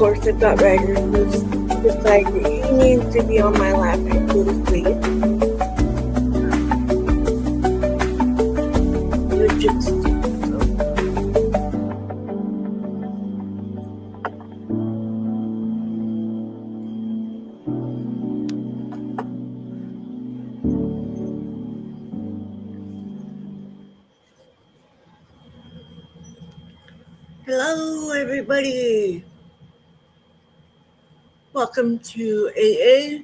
course, I've got Ryder who's decided that he needs to be on my lap and go to sleep. Which is Hello, everybody. Welcome to AA.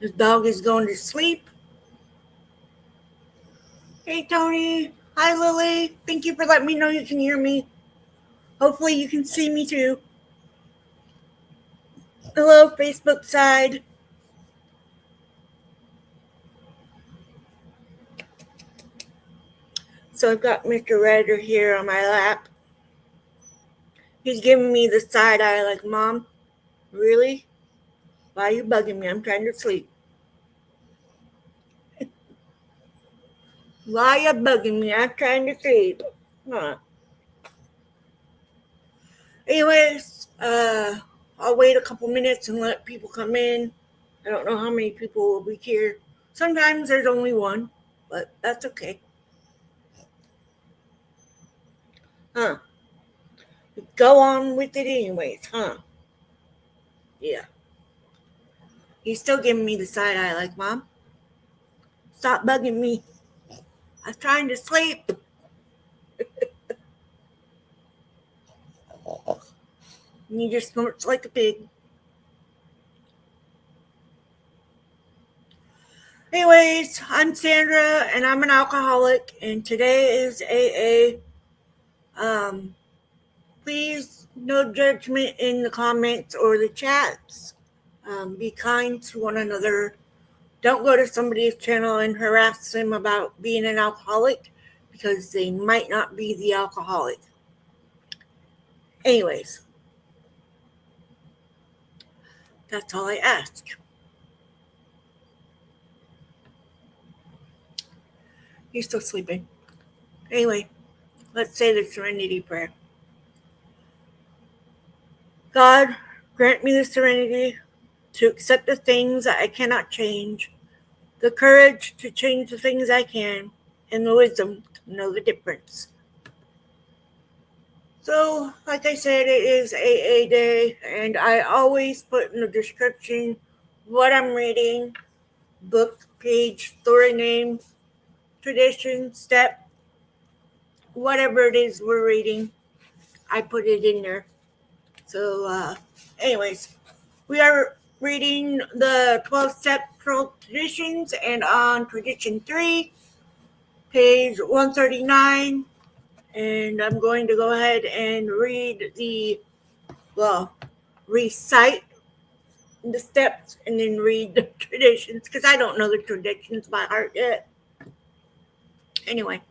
The dog is going to sleep. Hey, Tony. Hi, Lily. Thank you for letting me know you can hear me. Hopefully, you can see me too. Hello, Facebook side. So I've got Mr. Ryder here on my lap. He's giving me the side eye like, Mom, really? Why are you bugging me? I'm trying to sleep. Why are you bugging me? I'm trying to sleep. Huh. Anyways, I'll wait a couple minutes and let people come in. I don't know how many people will be here. Sometimes there's only one, but that's okay. Huh. Go on with it anyways, huh? Yeah. He's still giving me the side eye like, Mom, stop bugging me. I'm trying to sleep. And he just snorts like a pig. Anyways, I'm Sandra, and I'm an alcoholic, and today is AA. Please, no judgment in the comments or the chats. Be kind to one another. Don't go to somebody's channel and harass them about being an alcoholic because they might not be the alcoholic. Anyways, that's all I ask. He's still sleeping. Anyway, let's say the serenity prayer. God, grant me the serenity to accept the things that I cannot change, the courage to change the things I can, and the wisdom to know the difference. So, like I said, it is AA Day, and I always put in the description what I'm reading, book, page, story name, tradition, step, whatever it is we're reading, I put it in there. So, anyways, we are reading the 12-step traditions, and on tradition 3, page 139, and I'm going to go ahead and recite the steps and then read the traditions because I don't know the traditions by heart yet. Anyway,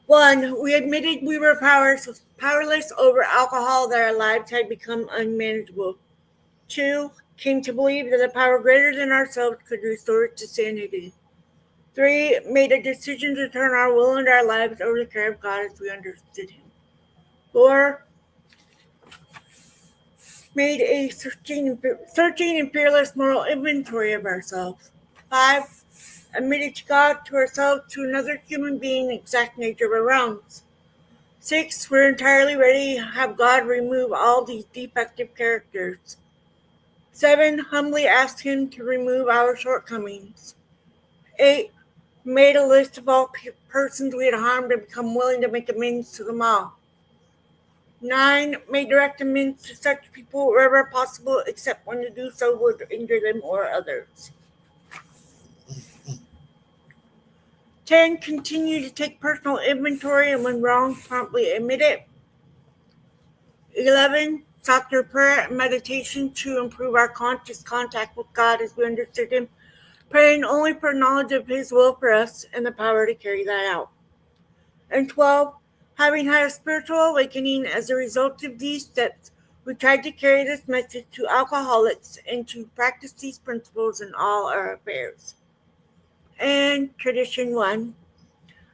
1, we admitted we were powerless over alcohol, that our lives had become unmanageable. 2, came to believe that a power greater than ourselves could restore us to sanity. 3, made a decision to turn our will and our lives over to the care of God as we understood Him. 4, made a searching and fearless moral inventory of ourselves. 5, admitted to God, to ourselves, to another human being, the exact nature of our wrongs. 6, we're entirely ready to have God remove all these defective characters. 7, humbly asked Him to remove our shortcomings. 8, made a list of all persons we had harmed and become willing to make amends to them all. 9, made direct amends to such people wherever possible, except when to do so would injure them or others. 10, continue to take personal inventory and when wrong, promptly admit it. 11, sought through prayer and meditation to improve our conscious contact with God as we understood Him, praying only for knowledge of His will for us and the power to carry that out. And 12, having had a spiritual awakening as a result of these steps, we tried to carry this message to alcoholics and to practice these principles in all our affairs. And tradition 1,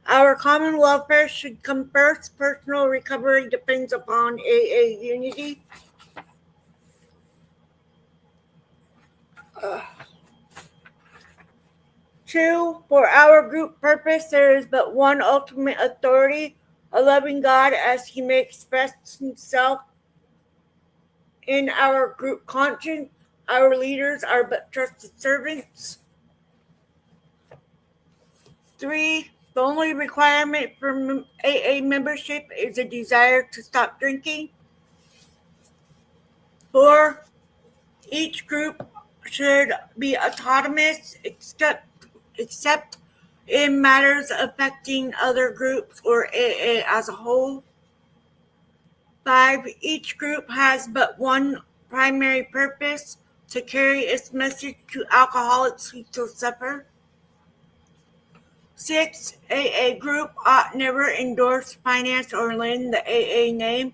Our common welfare should come first. Personal recovery depends upon AA unity. Two, for our group purpose, there is but one ultimate authority, a loving God as he may express himself in our group conscience. Our leaders are but trusted servants. Three, the only requirement for AA membership is a desire to stop drinking. Four, each group should be autonomous except in matters affecting other groups or AA as a whole. 5. Each group has but one primary purpose: to carry its message to alcoholics who still suffer. 6. AA group ought never endorse, finance, or lend the AA name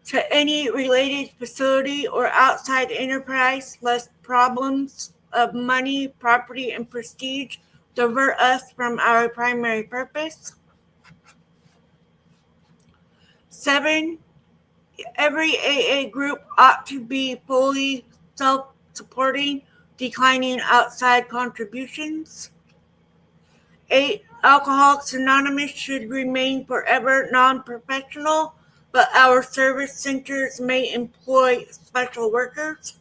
to any related facility or outside enterprise, lest problems of money, property, and prestige divert us from our primary purpose. 7. Every AA group ought to be fully self-supporting, declining outside contributions. 8. Alcoholics Anonymous should remain forever non-professional, but our service centers may employ special workers.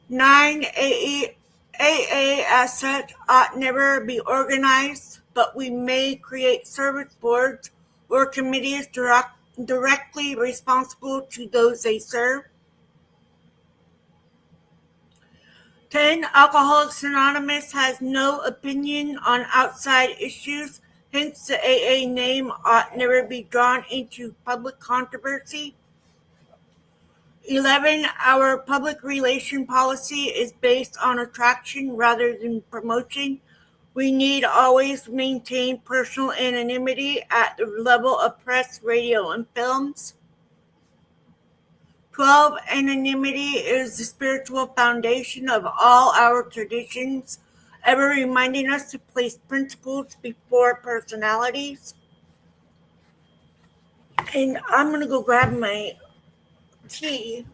9. AA as such ought never be organized, but we may create service boards or committees directly responsible to those they serve. 10. Alcoholics Anonymous has no opinion on outside issues, hence the AA name ought never be drawn into public controversy. 11. Our public relation policy is based on attraction rather than promotion. We need always maintain personal anonymity at the level of press, radio, and films. 12. Anonymity is the spiritual foundation of all our traditions, ever reminding us to place principles before personalities. And I'm going to go grab my tea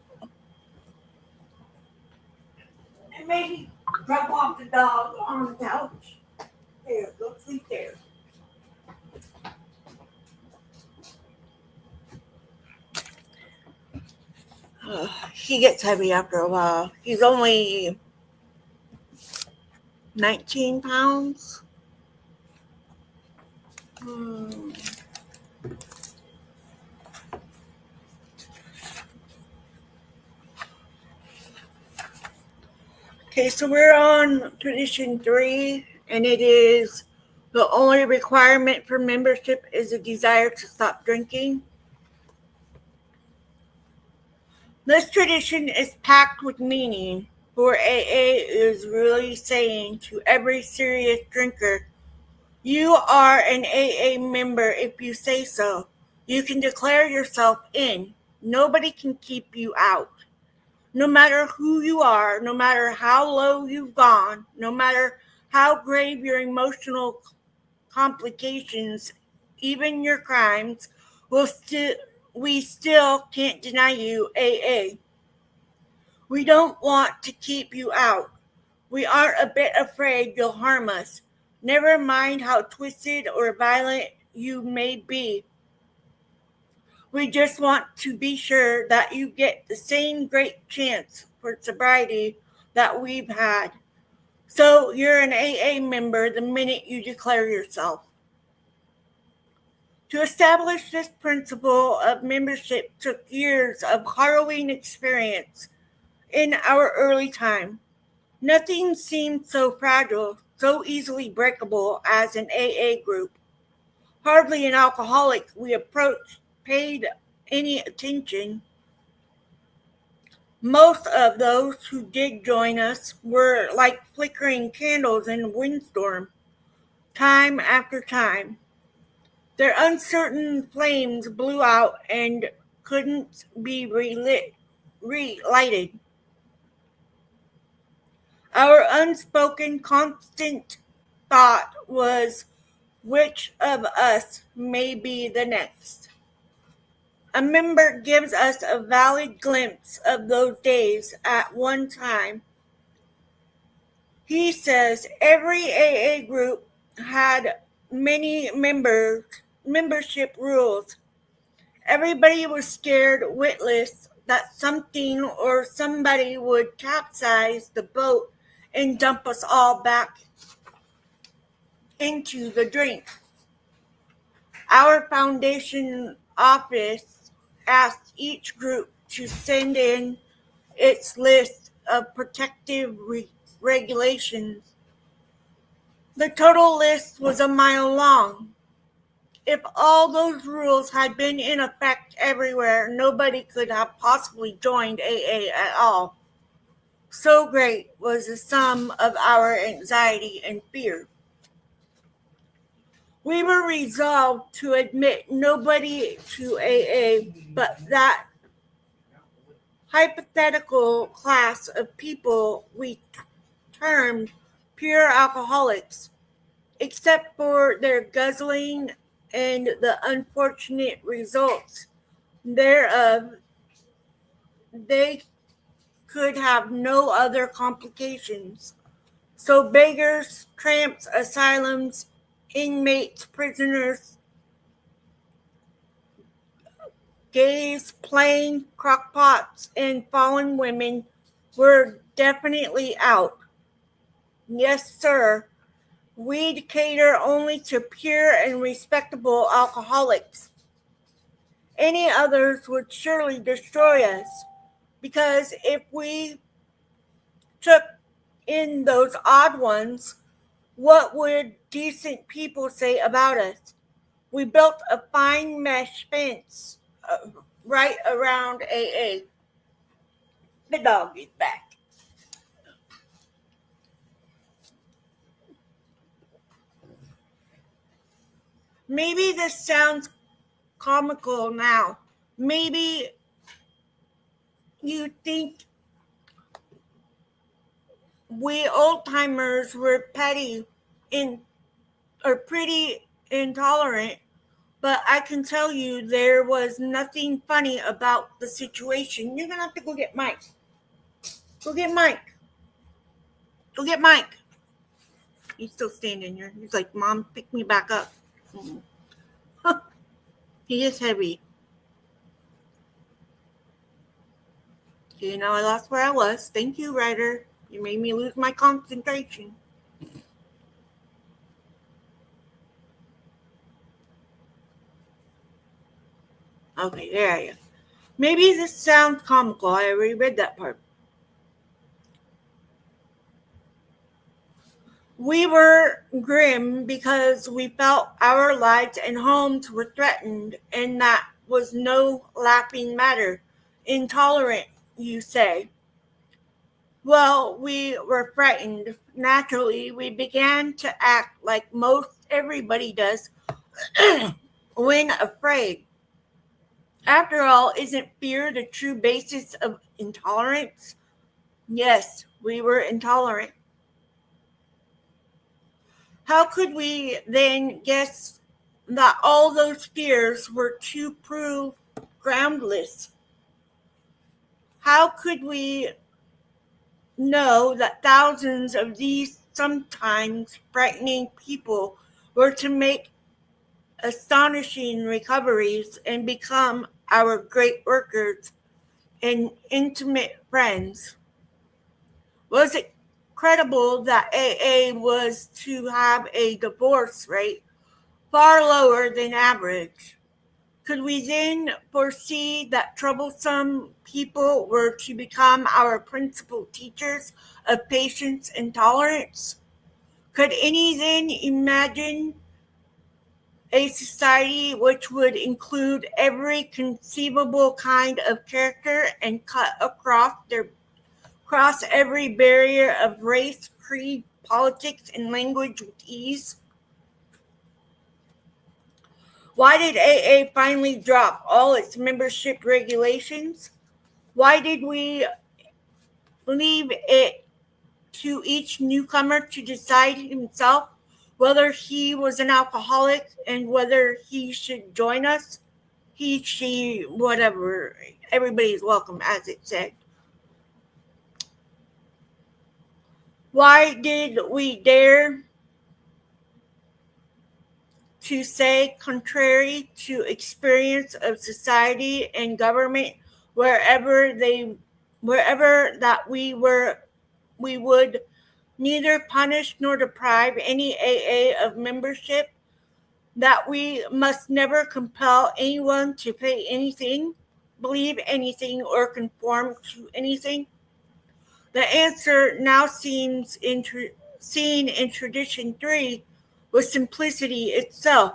and maybe drop off the dog on the couch. There, go sleep there. He gets heavy after a while. He's only 19 pounds. Okay, so we're on tradition 3, and it is the only requirement for membership is a desire to stop drinking. This tradition is packed with meaning, for AA is really saying to every serious drinker, you are an AA member if you say so. You can declare yourself in. Nobody can keep you out. No matter who you are, no matter how low you've gone, no matter how grave your emotional complications, even your crimes, we still can't deny you AA. We don't want to keep you out. We aren't a bit afraid you'll harm us. Never mind how twisted or violent you may be. We just want to be sure that you get the same great chance for sobriety that we've had. So you're an AA member the minute you declare yourself. To establish this principle of membership took years of harrowing experience in our early time. Nothing seemed so fragile, so easily breakable as an AA group. Hardly an alcoholic we approached paid any attention. Most of those who did join us were like flickering candles in a windstorm, time after time. Their uncertain flames blew out and couldn't be relighted. Our unspoken constant thought was, which of us may be the next? A member gives us a valid glimpse of those days at one time. He says every AA group had many membership rules. Everybody was scared witless that something or somebody would capsize the boat and dump us all back into the drink. Our foundation office asked each group to send in its list of protective regulations. The total list was a mile long. If all those rules had been in effect everywhere, nobody could have possibly joined AA at all. So great was the sum of our anxiety and fear. We were resolved to admit nobody to AA but that hypothetical class of people we termed pure alcoholics. Except for their guzzling and the unfortunate results thereof, they could have no other complications. So beggars, tramps, asylums, inmates, prisoners, gays, plain crockpots, and fallen women were definitely out. Yes, sir. We'd cater only to pure and respectable alcoholics. Any others would surely destroy us, because if we took in those odd ones, what would decent people say about us? We built a fine mesh fence right around AA. The dog is back. Maybe this sounds comical now. Maybe you think we old timers were petty or pretty intolerant, but I can tell you there was nothing funny about the situation. You're gonna have to go get Mike. Go get Mike. Go get Mike. He's still standing here. He's like, Mom, pick me back up. He is heavy. Okay, now I lost where I was. Thank you, Ryder. You made me lose my concentration. Okay, there I am. Maybe this sounds comical. I already read that part. We were grim because we felt our lives and homes were threatened, and that was no laughing matter. Intolerant, you say. Well, we were frightened. Naturally, we began to act like most everybody does when afraid. After all, isn't fear the true basis of intolerance? Yes, we were intolerant. How could we then guess that all those fears were to prove groundless? How could we know that thousands of these sometimes frightening people were to make astonishing recoveries and become our great workers and intimate friends? Was it credible that AA was to have a divorce rate far lower than average? Could we then foresee that troublesome people were to become our principal teachers of patience and tolerance? Could any then imagine a society which would include every conceivable kind of character and cut across every barrier of race, creed, politics, and language with ease? Why did AA finally drop all its membership regulations? Why did we leave it to each newcomer to decide himself whether he was an alcoholic and whether he should join us. He, she, whatever. Everybody's welcome, as it said. Why did we dare to say contrary to experience of society and government wherever that we would neither punish nor deprive any AA of membership, that we must never compel anyone to pay anything, believe anything, or conform to anything? The answer now seen in tradition 3 was simplicity itself.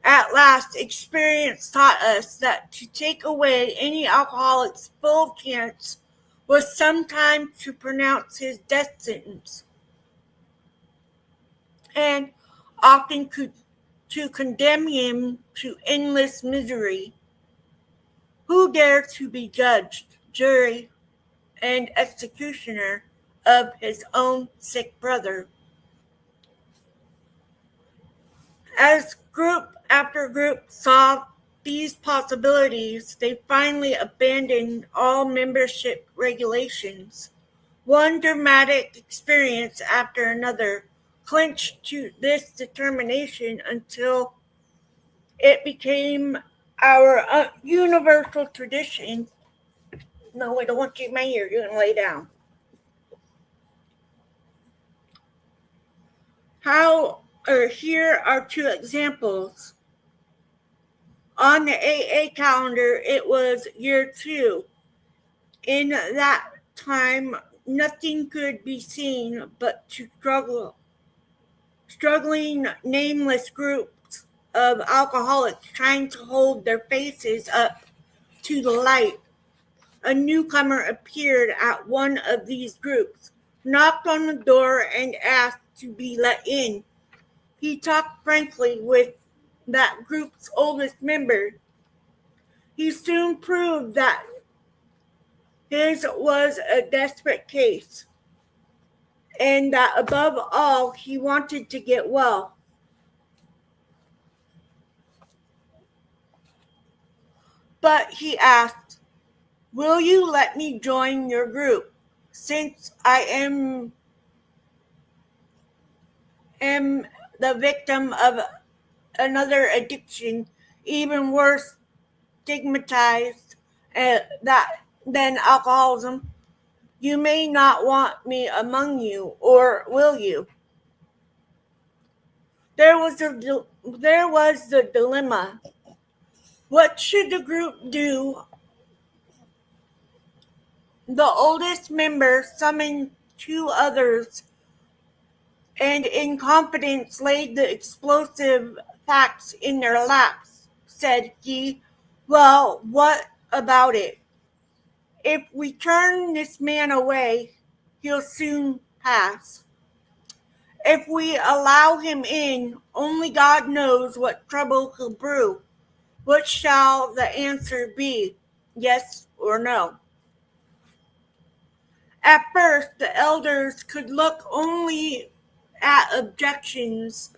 At last, experience taught us that to take away any alcoholic's full chance was sometimes to pronounce his death sentence, and often to condemn him to endless misery. Who dared to be judge, jury, and executioner of his own sick brother? As group after group saw these possibilities, they finally abandoned all membership regulations. One dramatic experience after another clinched to this determination until it became our universal tradition. No, I don't want you in my ear. You're going to lay down. Here are two examples. On the AA calendar, it was year 2. In that time, nothing could be seen but struggling nameless groups of alcoholics trying to hold their faces up to the light. A newcomer appeared at one of these groups, knocked on the door, and asked to be let in. He talked frankly with that group's oldest member. He soon proved that his was a desperate case, and that above all, he wanted to get well. But he asked, "Will you let me join your group, since I am the victim of another addiction, even worse stigmatized than alcoholism? You may not want me among you, or will you?" There was the dilemma. What should the group do? The oldest member summoned 2 others and in confidence laid the explosive facts in their laps. Said he, "Well, what about it? If we turn this man away, he'll soon pass. If we allow him in, only God knows what trouble he'll brew. What shall the answer be, yes or no?" At first, the elders could look only at objections.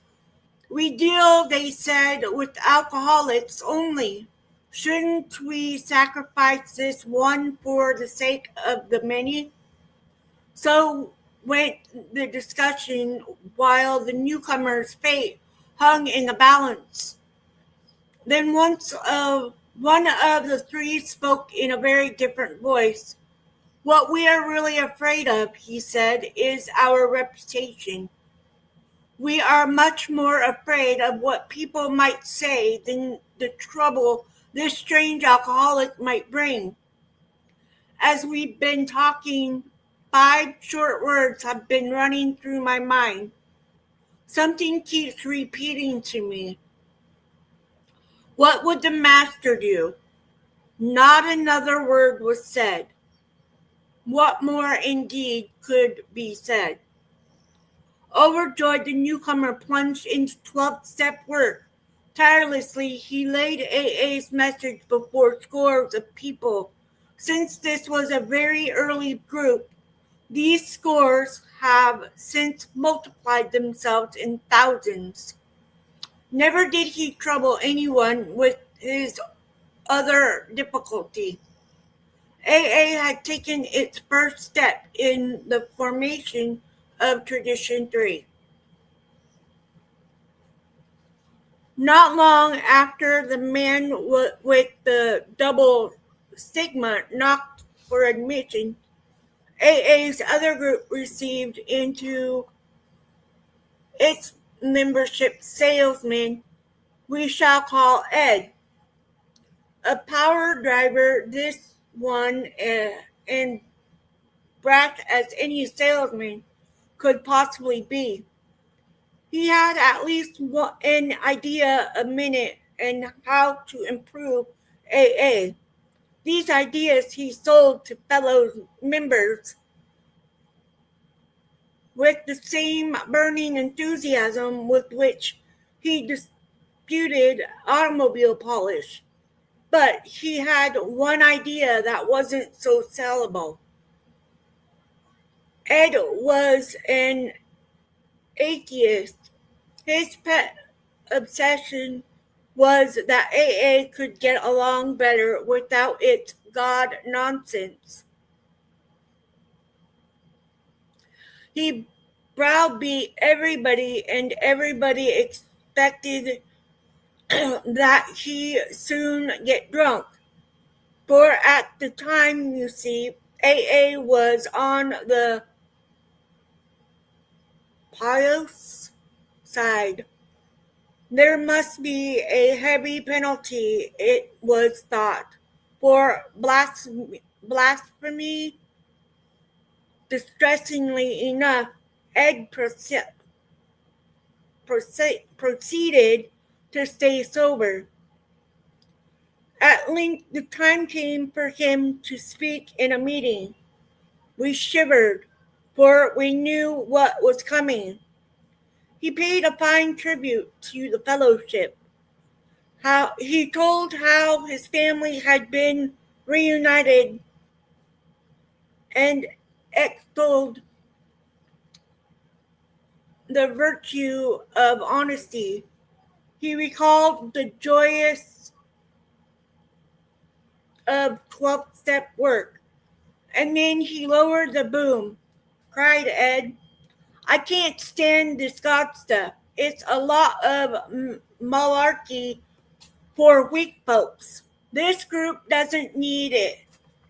"We deal," they said, "with alcoholics only. Shouldn't we sacrifice this one for the sake of the many?" So went the discussion, while the newcomer's fate hung in the balance. Then one of the 3 spoke in a very different voice. "What we are really afraid of," he said, "is our reputation. We are much more afraid of what people might say than the trouble this strange alcoholic might bring. As we've been talking, 5 short words have been running through my mind. Something keeps repeating to me. What would the master do?" Not another word was said. What more, indeed, could be said? Overjoyed, the newcomer plunged into 12-step work. Tirelessly, he laid AA's message before scores of people. Since this was a very early group, These scores have since multiplied themselves in thousands. Never did he trouble anyone with his other difficulty. AA had taken its first step in the formation of Tradition 3. Not long after the man with the double stigma knocked for admission, AA's other group received into its membership salesman we shall call Ed, a power driver, this one and brash as any salesman could possibly be. He had at least an idea a minute on how to improve AA. These ideas he sold to fellow members with the same burning enthusiasm with which he disputed automobile polish. But he had one idea that wasn't so sellable. Ed was an atheist. His pet obsession was that AA could get along better without its God nonsense. He browbeat everybody, and everybody expected that he soon get drunk. For at the time, you see, AA was on the pious side. There must be a heavy penalty, it was thought, for blasphemy. Distressingly enough, Ed proceeded to stay sober. At length the time came for him to speak in a meeting. We shivered, for we knew what was coming. He paid a fine tribute to the fellowship. He told how his family had been reunited and extolled the virtue of honesty. He recalled the joys of 12-step work, and then he lowered the boom. Cried Ed, I can't stand this God stuff. It's a lot of malarkey for weak folks. This group doesn't need it,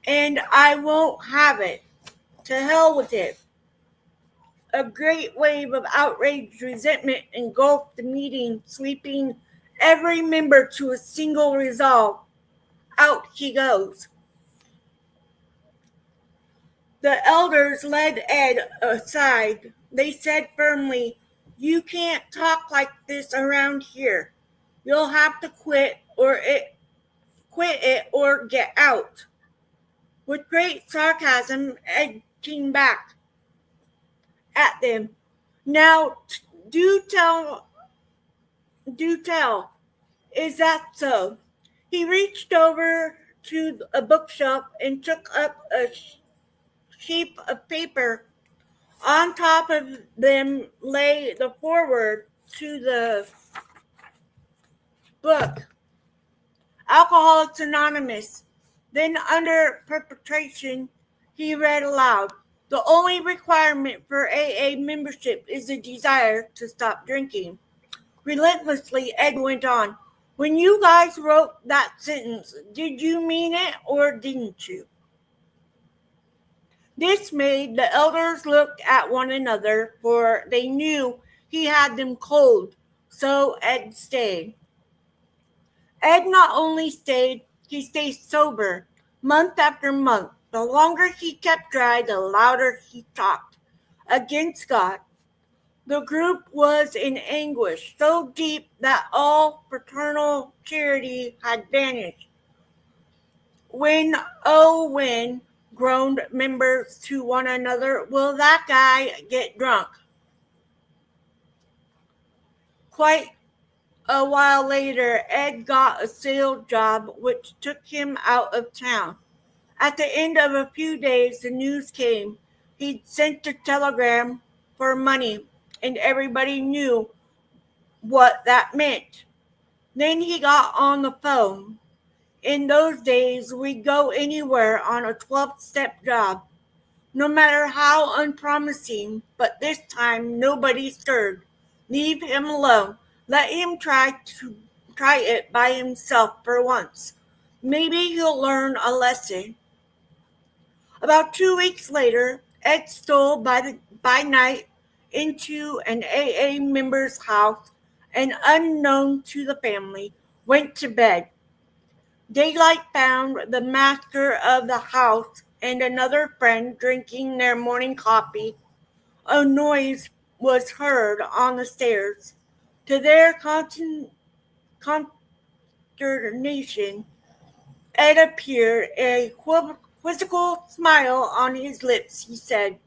and I won't have it. To hell with it. A great wave of outraged resentment engulfed the meeting, sweeping every member to a single resolve. Out he goes. The elders led Ed aside. They said firmly, You can't talk like this around here. You'll have to quit it or get out. With great sarcasm, Ed came back at them. Now, do tell, is that so? He reached over to a bookshelf and took up a sheaf of paper. On top of them lay the foreword to the book, Alcoholics Anonymous. Then, under perpetration, he read aloud, The only requirement for AA membership is the desire to stop drinking. Relentlessly, Ed went on, When you guys wrote that sentence, did you mean it or didn't you? This made the elders look at one another, for they knew he had them cold, so Ed stayed. Ed not only stayed, he stayed sober, month after month. The longer he kept dry, the louder he talked against God. The group was in anguish, so deep that all fraternal charity had vanished. When, oh when, groaned members to one another, will that guy get drunk? Quite a while later, Ed got a sales job which took him out of town. At the end of a few days, the news came. He'd sent a telegram for money, and everybody knew what that meant. Then he got on the phone. In those days, we'd go anywhere on a 12-step job, no matter how unpromising, but this time nobody stirred. Leave him alone. Let him try it by himself for once. Maybe he'll learn a lesson. About 2 weeks later, Ed stole by night into an AA member's house and, unknown to the family, went to bed. Daylight found the master of the house and another friend drinking their morning coffee. A noise was heard on the stairs. To their consternation, Ed appeared, a quizzical smile on his lips. He said,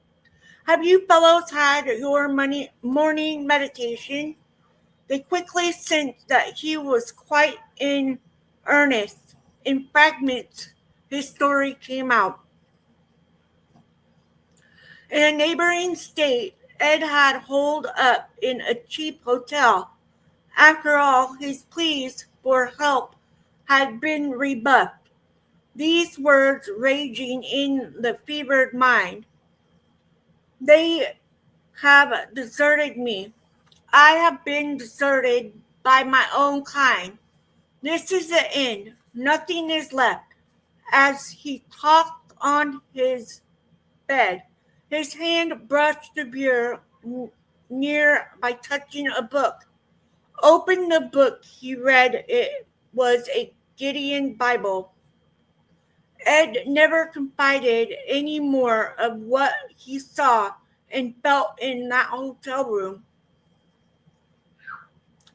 "Have you fellows had your morning meditation?" They quickly sensed that he was quite in earnest. In fragments, his story came out. In a neighboring state, Ed had holed up in a cheap hotel. After all, his pleas for help had been rebuffed. These words raging in the fevered mind. "They have deserted me. I have been deserted by my own kind. This is the end. Nothing is left." As he tossed on his bed, his hand brushed the bureau near by touching a book. Opened the book, he read it was a Gideon Bible. Ed never confided any more of what he saw and felt in that hotel room.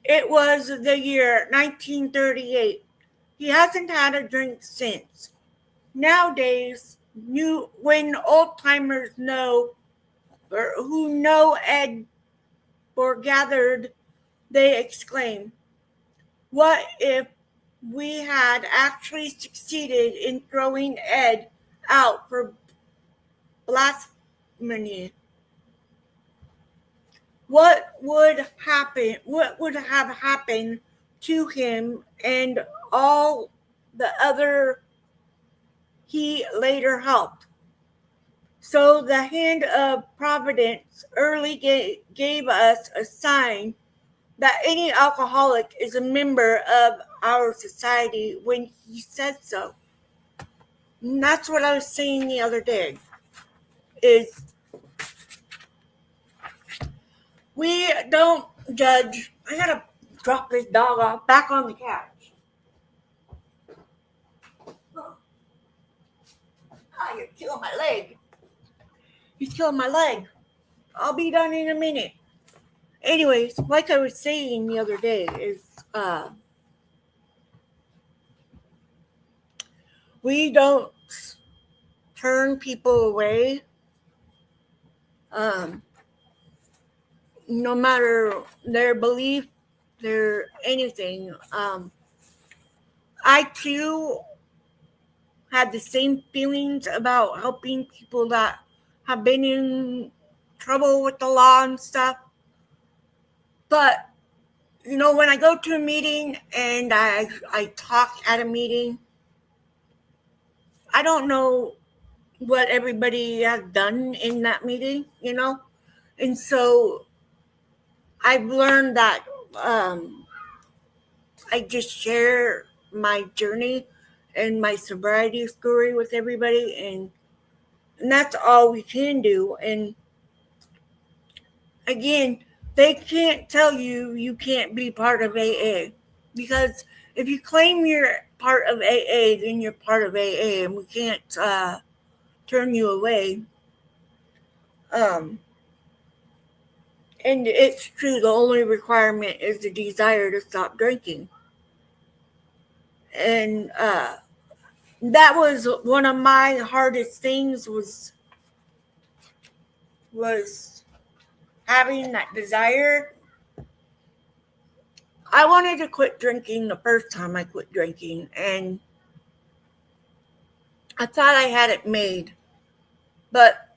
It was the year 1938. He hasn't had a drink since. Nowadays, when old-timers who know Ed foregathered, they exclaim, "What if we had actually succeeded in throwing Ed out for blasphemy? What would have happened to him and all the other he later helped?" So the hand of Providence early gave us a sign that any alcoholic is a member of our society when he says so. And that's what I was saying the other day, is we don't judge. I gotta drop this dog off back on the couch. Oh, you're killing my leg. He's killing my leg. I'll be done in a minute. Anyways, like I was saying the other day, is we don't turn people away, no matter their belief, their anything. I too had the same feelings about helping people that have been in trouble with the law and stuff. But, when I go to a meeting and I talk at a meeting, I don't know what everybody has done in that meeting, And so I've learned that I just share my journey and my sobriety story with everybody, and that's all we can do. And again, they can't tell you can't be part of AA, because if you claim you're part of AA, then you're part of AA, and we can't turn you away. And it's true, the only requirement is the desire to stop drinking. And that was one of my hardest things, was having that desire. I wanted to quit drinking the first time I quit drinking, and I thought I had it made. But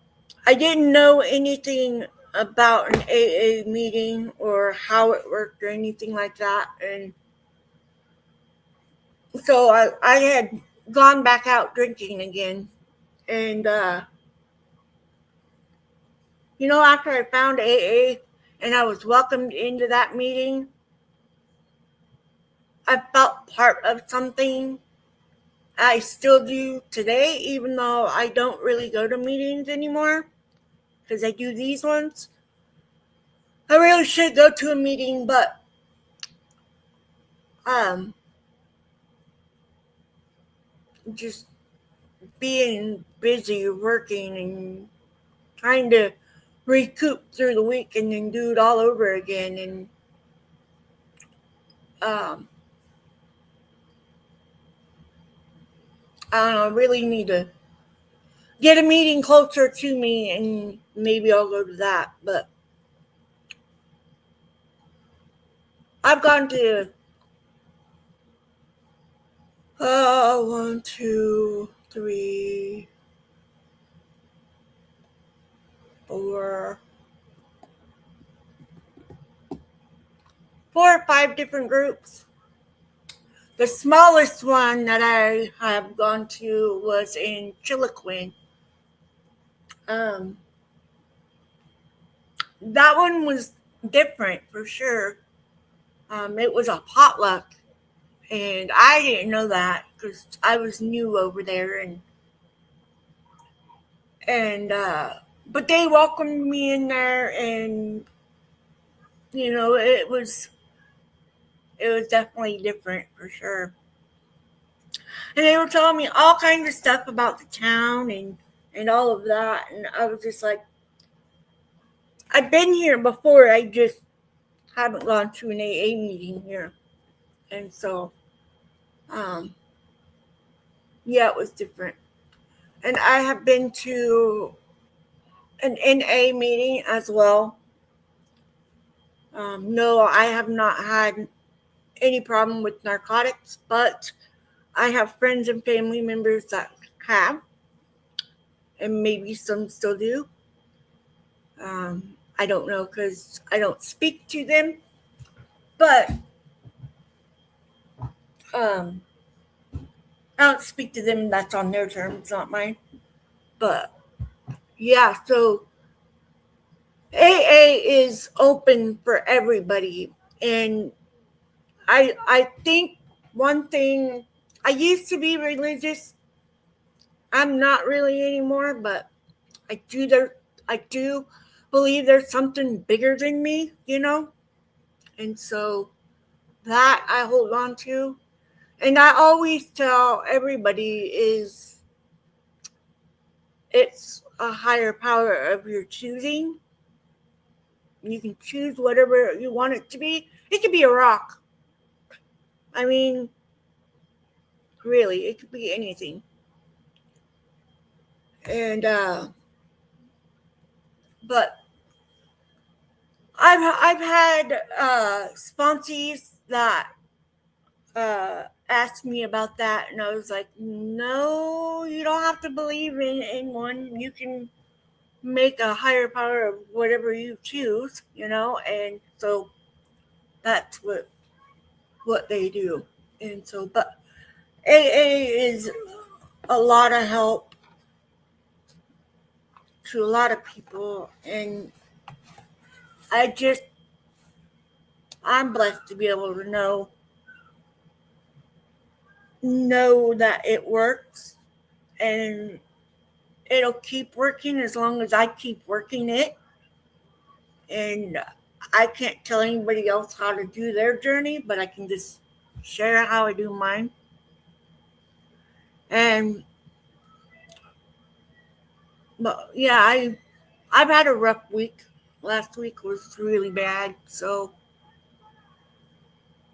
I didn't know anything about an AA meeting or how it worked or anything like that. And so I had gone back out drinking again. And, after I found AA and I was welcomed into that meeting, I felt part of something. I still do today, even though I don't really go to meetings anymore because I do these ones. I really should go to a meeting, but um, just being busy working and trying to recoup through the week and then do it all over again. And um, I don't know, I really need to get a meeting closer to me and maybe I'll go to that. But I've gone to 1, 2, 3, 4, 4 or 5 different groups. The smallest one that I have gone to was in Chiloquin. Um, that one was different for sure. It was a potluck, and I didn't know that because I was new over there, and but they welcomed me in there, and it was definitely different for sure. And they were telling me all kinds of stuff about the town and all of that, and I was just like, I've been here before. I just haven't gone to an AA meeting here, and so um, yeah, it was different. And I have been to an NA meeting as well. No, I have not had any problem with narcotics, but I have friends and family members that have, and maybe some still do. I don't know because I don't speak to them, but um, I don't speak to them. That's on their terms, not mine. But yeah, so AA is open for everybody, and I think one thing, I used to be religious. I'm not really anymore, but I do believe there's something bigger than me. And so that I hold on to. And I always tell everybody is it's a higher power of your choosing. You can choose whatever you want it to be. It could be a rock. I mean, really, it could be anything. And but I've had sponsees that asked me about that, and I was like, no, you don't have to believe in one. You can make a higher power of whatever you choose. And so that's what they do. And so, but AA is a lot of help to a lot of people, and I just I'm blessed to be able to know that it works, and it'll keep working as long as I keep working it. And I can't tell anybody else how to do their journey, but I can just share how I do mine. And but yeah, I've had a rough week. Last week was really bad, so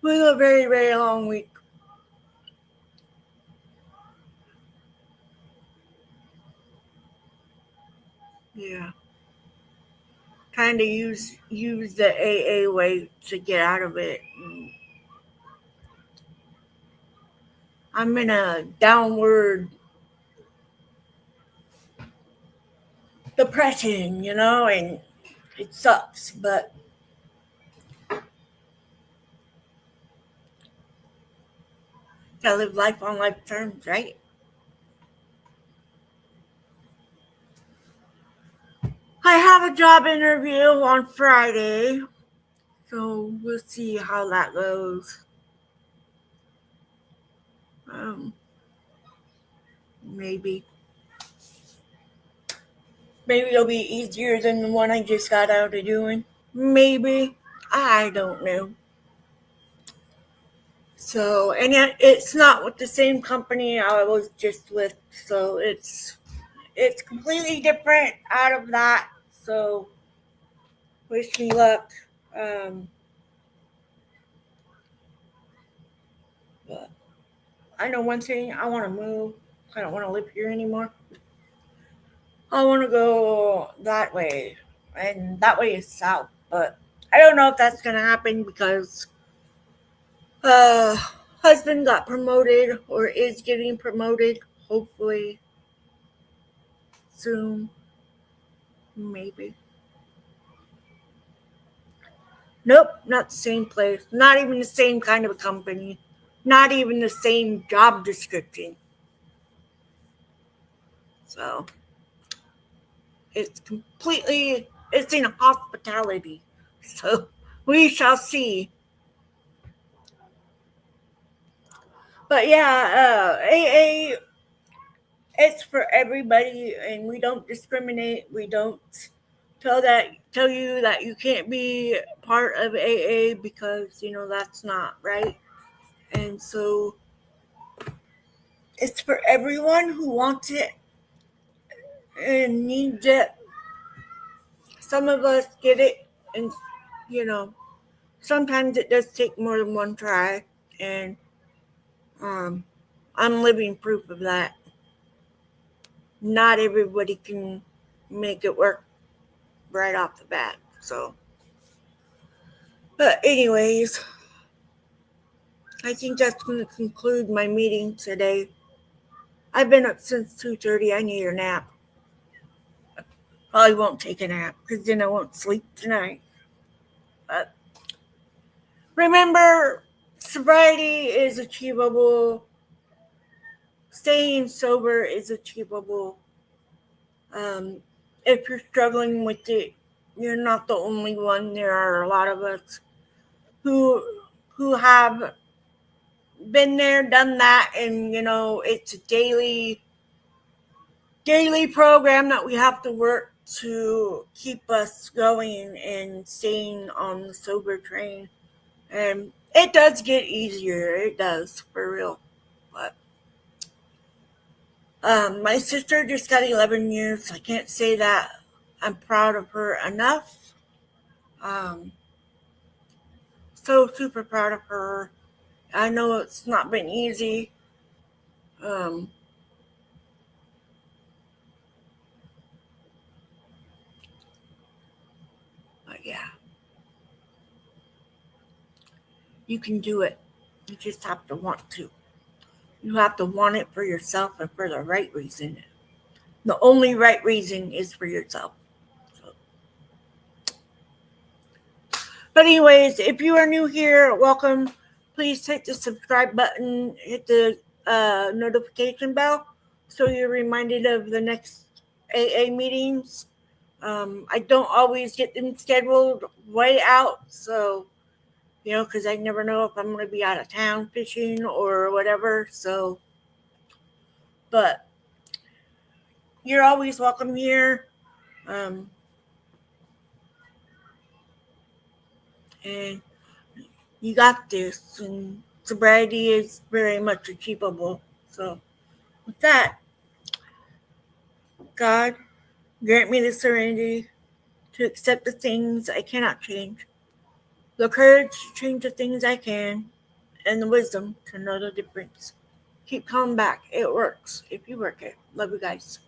it was a very very long week. Yeah, trying to use the AA way to get out of it. And I'm in a downward depressing, and it sucks, but gotta live life on life terms, right? I have a job interview on Friday, so we'll see how that goes. Um, maybe. Maybe it'll be easier than the one I just got out of doing. Maybe. I don't know. So, and yet it's not with the same company I was just with, so it's completely different out of that. So, wish me luck. Um, but I know one thing: I want to move. I don't want to live here anymore. I want to go that way, and that way is south. But I don't know if that's gonna happen because uh, husband got promoted or is getting promoted. Hopefully soon, maybe. Nope, not the same place. Not even the same kind of a company. Not even the same job description. So it's in hospitality. So we shall see. But yeah, AA, it's for everybody, and we don't discriminate. We don't tell you that you can't be part of AA because that's not right. And so it's for everyone who wants it and needs it. Some of us get it, and you know sometimes it does take more than one try, and um, I'm living proof of that. Not everybody can make it work right off the bat. So, but anyways, I think that's going to conclude my meeting today. I've been up since 2:30. I need a nap. Probably won't take a nap because then I won't sleep tonight. But remember, sobriety is achievable. Staying sober is achievable. If you're struggling with it, you're not the only one. There are a lot of us who have been there, done that, and it's a daily program that we have to work to keep us going and staying on the sober train. And it does get easier. It does, for real. But my sister just got 11 years. I can't say that I'm proud of her enough. Um, so super proud of her. I know it's not been easy. Um, but yeah, you can do it. You just have to want to. You have to want it for yourself and for the right reason. The only right reason is for yourself. So. But anyways, if you are new here, welcome. Please hit the subscribe button, hit the notification bell so you're reminded of the next AA meetings. I don't always get them scheduled way out, so because I never know if I'm going to be out of town fishing or whatever. So, but you're always welcome here. Um, and you got this, and sobriety is very much achievable. So, with that, God, grant me the serenity to accept the things I cannot change, the courage to change the things I can, and the wisdom to know the difference. Keep coming back. It works if you work it. Love you guys.